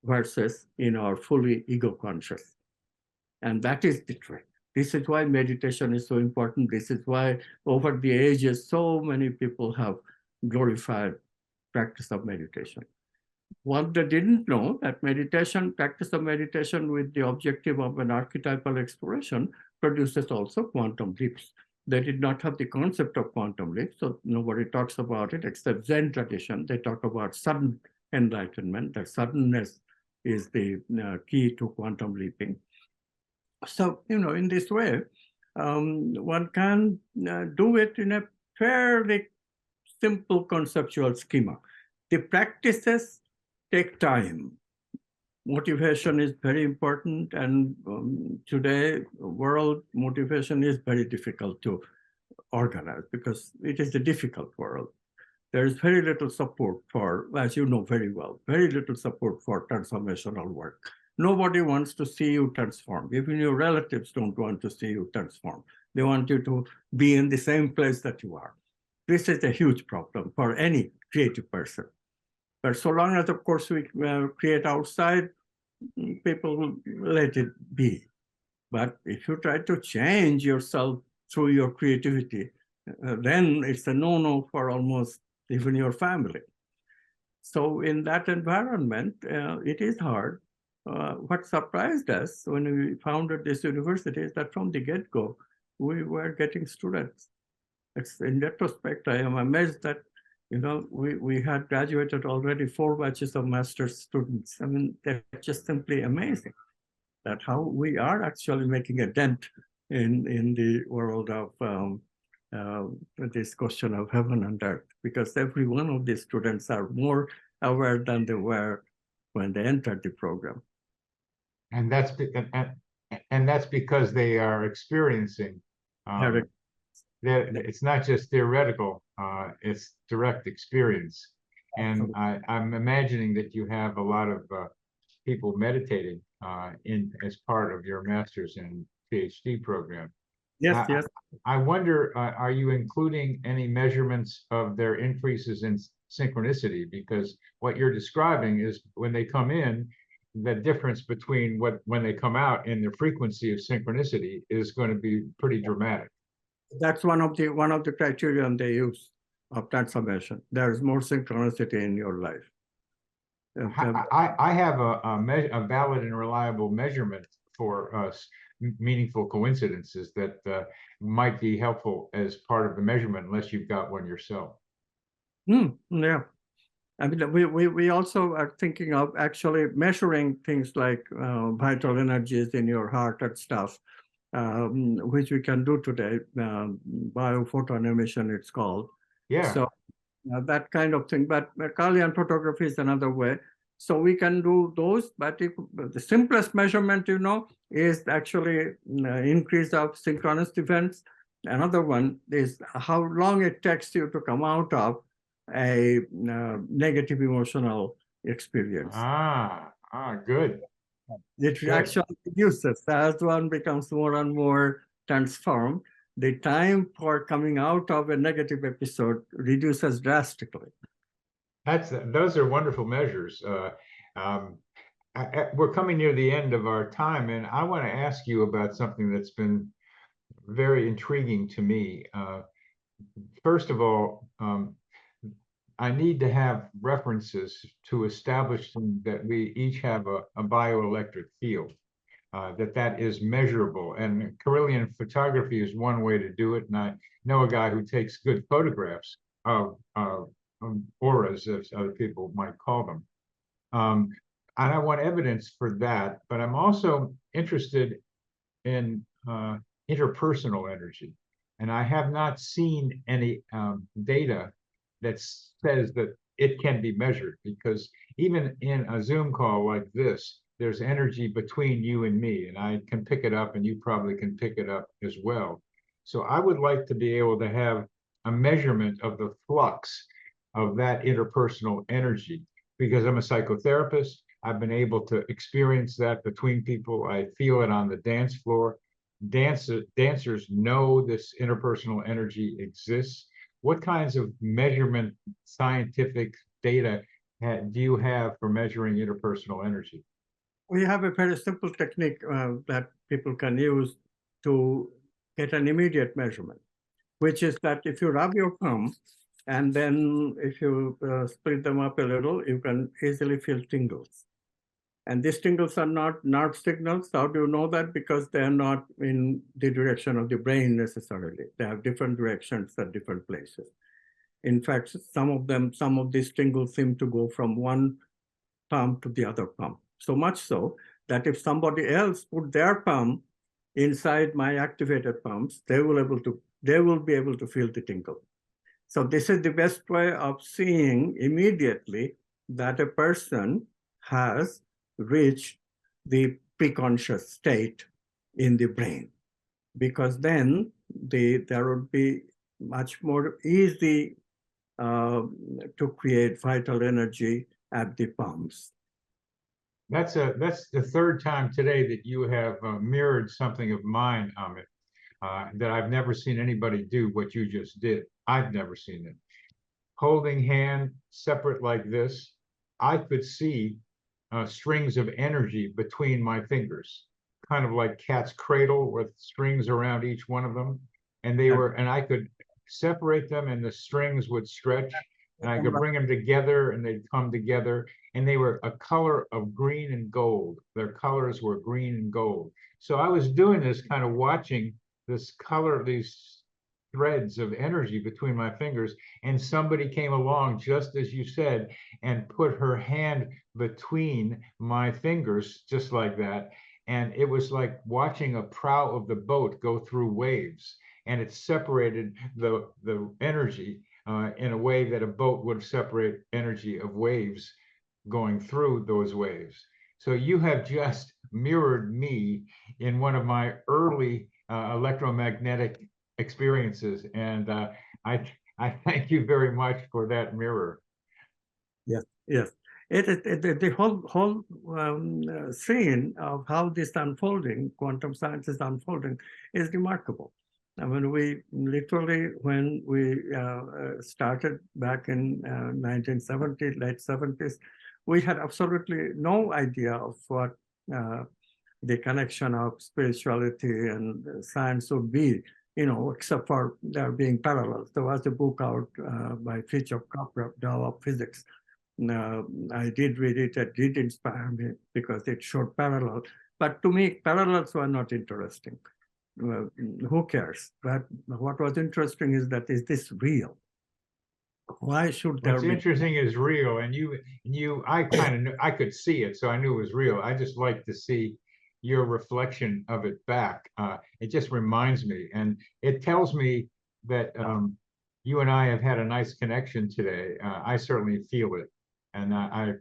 versus in our fully ego-conscious. And that is the trick. This is why meditation is so important. This is why over the ages, so many people have glorified practice of meditation. What they didn't know, that meditation, practice of meditation with the objective of an archetypal exploration produces also quantum leaps. They did not have the concept of quantum leaps, so nobody talks about it except Zen tradition. They talk about sudden enlightenment. That suddenness is the key to quantum leaping. So, in this way, one can do it in a fairly simple conceptual schema. The practices take time. Motivation is very important, and today, world motivation is very difficult to organize because it is a difficult world. There is very little support for, as you know very well, very little support for transformational work. Nobody wants to see you transform. Even your relatives don't want to see you transform. They want you to be in the same place that you are. This is a huge problem for any creative person. But so long as, of course, we create outside, people will let it be. But if you try to change yourself through your creativity, then it's a no-no for almost even your family. So in that environment, it is hard. What surprised us when we founded this university is that from the get-go, we were getting students. In retrospect, I am amazed that we had graduated already 4 batches of master's students. I mean, they're just simply amazing that how we are actually making a dent in the world of this question of heaven and earth, because every one of these students are more aware than they were when they entered the program. And that's because they are experiencing that it's not just theoretical, it's direct experience. And I'm imagining that you have a lot of people meditating as part of your master's and PhD program. Yes, yes. I wonder, are you including any measurements of their increases in synchronicity? Because what you're describing is when they come in, the difference between when they come out and the frequency of synchronicity is going to be pretty dramatic. That's one of the criteria they use of transformation. There is more synchronicity in your life. I have a valid and reliable measurement for meaningful coincidences that might be helpful as part of the measurement, unless you've got one yourself. Yeah. I mean, we also are thinking of actually measuring things like vital energies in your heart and stuff, which we can do today. Biophoton emission, it's called. Yeah. So that kind of thing. But Kalyana photography is another way. So we can do those, but the simplest measurement, is actually increase of synchronous events. Another one is how long it takes you to come out of a negative emotional experience. Good. It actually reduces as one becomes more and more transformed. The time for coming out of a negative episode reduces drastically. Those are wonderful measures. We're coming near the end of our time, and I want to ask you about something that's been very intriguing to me. First of all, I need to have references to establishing that we each have a bioelectric field, that is measurable. And Kirlian photography is one way to do it. And I know a guy who takes good photographs of auras, as other people might call them. And I want evidence for that, but I'm also interested in interpersonal energy. And I have not seen any data that says that it can be measured, because even in a Zoom call like this, there's energy between you and me, and I can pick it up, and you probably can pick it up as well. So I would like to be able to have a measurement of the flux of that interpersonal energy, because I'm a psychotherapist. I've been able to experience that between people. I feel it on the dance floor. Dancers know this interpersonal energy exists. What kinds of measurement scientific data do you have for measuring interpersonal energy? We have a very simple technique that people can use to get an immediate measurement, which is that if you rub your palm and then if you split them up a little, you can easily feel tingles. And these tingles are not nerve signals. How do you know that? Because they're not in the direction of the brain necessarily. They have different directions at different places. In fact, some of these tingles seem to go from one palm to the other palm. So much so that if somebody else put their palm inside my activated palms, they will be able to feel the tingle. So this is the best way of seeing immediately that a person has reach the preconscious state in the brain, because then there would be much more easy to create vital energy at the palms. That's the third time today that you have mirrored something of mine, Amit, that I've never seen anybody do what you just did. I've never seen it. Holding hand separate like this, I could see strings of energy between my fingers, kind of like cat's cradle with strings around each one of them. And and I could separate them, and the strings would stretch, and I could bring them together, and they'd come together, and they were a color of green and gold. Their colors were green and gold. So I was doing this, kind of watching this color, these threads of energy between my fingers, and somebody came along, just as you said, and put her hand between my fingers, just like that. And it was like watching a prow of the boat go through waves, and it separated the energy in a way that a boat would separate energy of waves going through those waves. So you have just mirrored me in one of my early electromagnetic experiences, and I thank you very much for that mirror. Yes. The whole scene of how this unfolding, quantum science is unfolding, is remarkable. I mean, we literally, when we started back in 1970s, late 70s, we had absolutely no idea of what the connection of spirituality and science would be, except for there being parallels. There was a book out by Fitch of Copper, Tao of Physics, I did read it. It did inspire me because it showed parallel. But to me, parallels were not interesting. Who cares? But what was interesting is that, is this real? Why should there What's be? interesting is real, and I kind of knew, I could see it, so I knew it was real. I just like to see your reflection of it back. It just reminds me, and it tells me that you and I have had a nice connection today. I certainly feel it, and I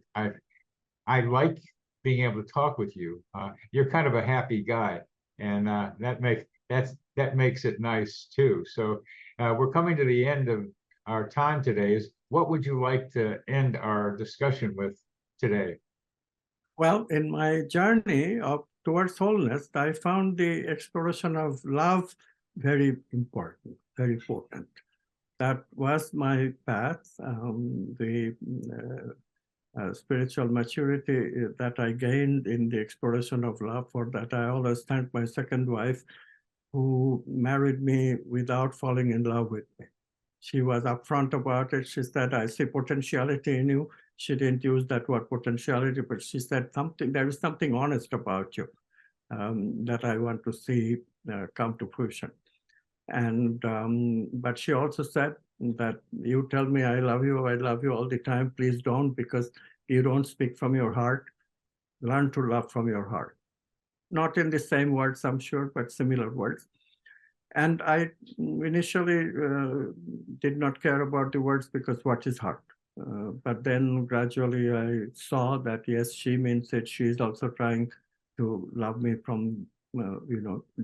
like being able to talk with you. You're kind of a happy guy, and that makes it nice too. So we're coming to the end of our time today. What would you like to end our discussion with today? Well, in my journey towards wholeness, I found the exploration of love very important, very important. That was my path. The spiritual maturity that I gained in the exploration of love. For that, I always thank my second wife, who married me without falling in love with me. She was upfront about it. She said, I see potentiality in you. She didn't use that word potentiality, but she said there is something honest about you that I want to see come to fruition. And but she also said that, you tell me I love you all the time. Please don't, because you don't speak from your heart. Learn to love from your heart. Not in the same words, I'm sure, but similar words. And I initially did not care about the words, because what is heart? But then gradually I saw that, yes, she means it. She is also trying to love me from,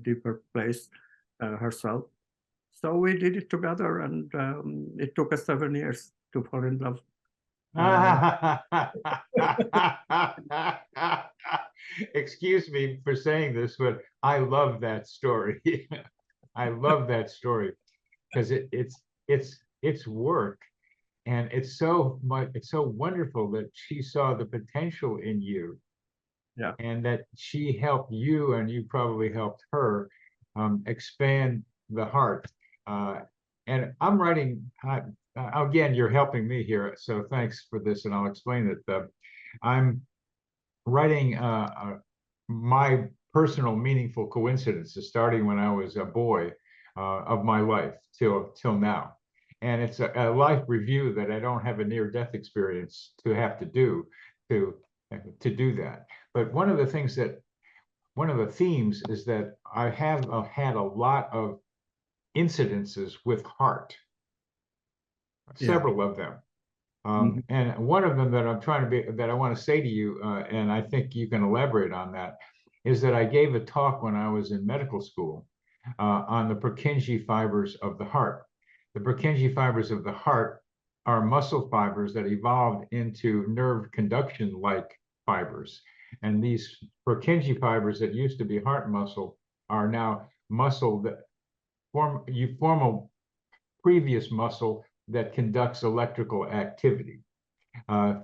deeper place herself. So we did it together, and it took us 7 years to fall in love. Excuse me for saying this, but I love that story. I love that story because it's work, and it's so wonderful that she saw the potential in you. Yeah. And that she helped you, and you probably helped her expand the heart. And I'm writing, again, you're helping me here, so thanks for this, and I'll explain it. I'm writing my personal meaningful coincidences, starting when I was a boy of my life till now. And it's a life review that I don't have a near-death experience to have to do do that. But one of the themes is that I have had a lot of incidences with heart, several of them. And one of them that I want to say to you, and I think you can elaborate on that, is that I gave a talk when I was in medical school on the Purkinje fibers of the heart. The Purkinje fibers of the heart are muscle fibers that evolved into nerve conduction-like fibers. And these Purkinje fibers that used to be heart muscle are now muscle that form a previous muscle that conducts electrical activity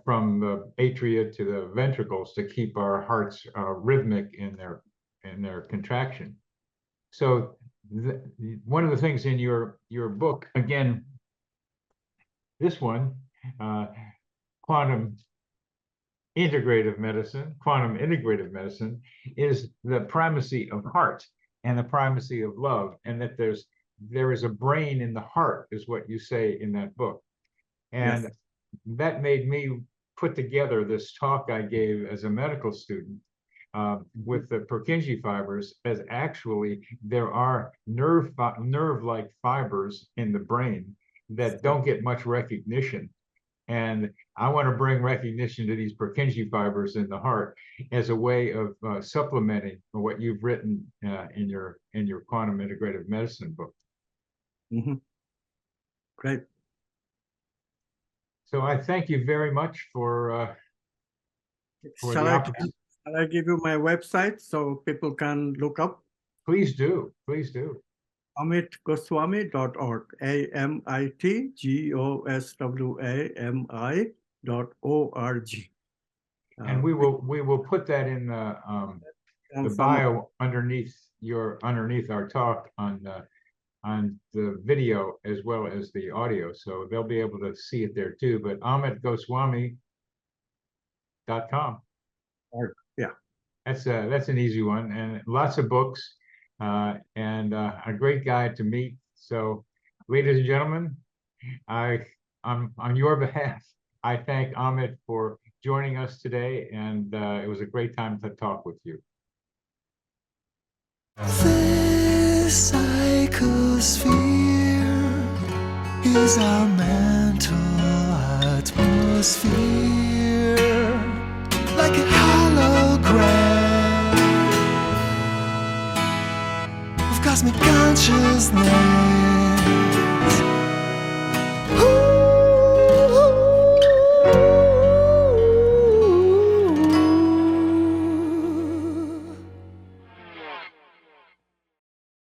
from the atria to the ventricles to keep our hearts rhythmic in their contraction. So one of the things in your book, again, this one, quantum integrative medicine, is the primacy of heart and the primacy of love, and that there is a brain in the heart, is what you say in that book. And yes, that made me put together this talk I gave as a medical student with the Purkinje fibers, as actually there are nerve-like fibers in the brain that don't get much recognition. And I want to bring recognition to these Purkinje fibers in the heart as a way of supplementing what you've written in your quantum integrative medicine book. Great. So I thank you very much for the opportunity. Shall I give you my website so people can look up? Please do. Please do. AmitGoswami.org. AmitGoswami.org. And we will put that in the bio underneath our talk on the video as well as the audio, so they'll be able to see it there too. But Amit Goswami, Yeah. That's an easy one, and lots of books, and a great guy to meet. So, ladies and gentlemen, on your behalf, I thank Amit for joining us today, and it was a great time to talk with you. This psychosphere is our mental atmosphere, like a hologram of cosmic consciousness.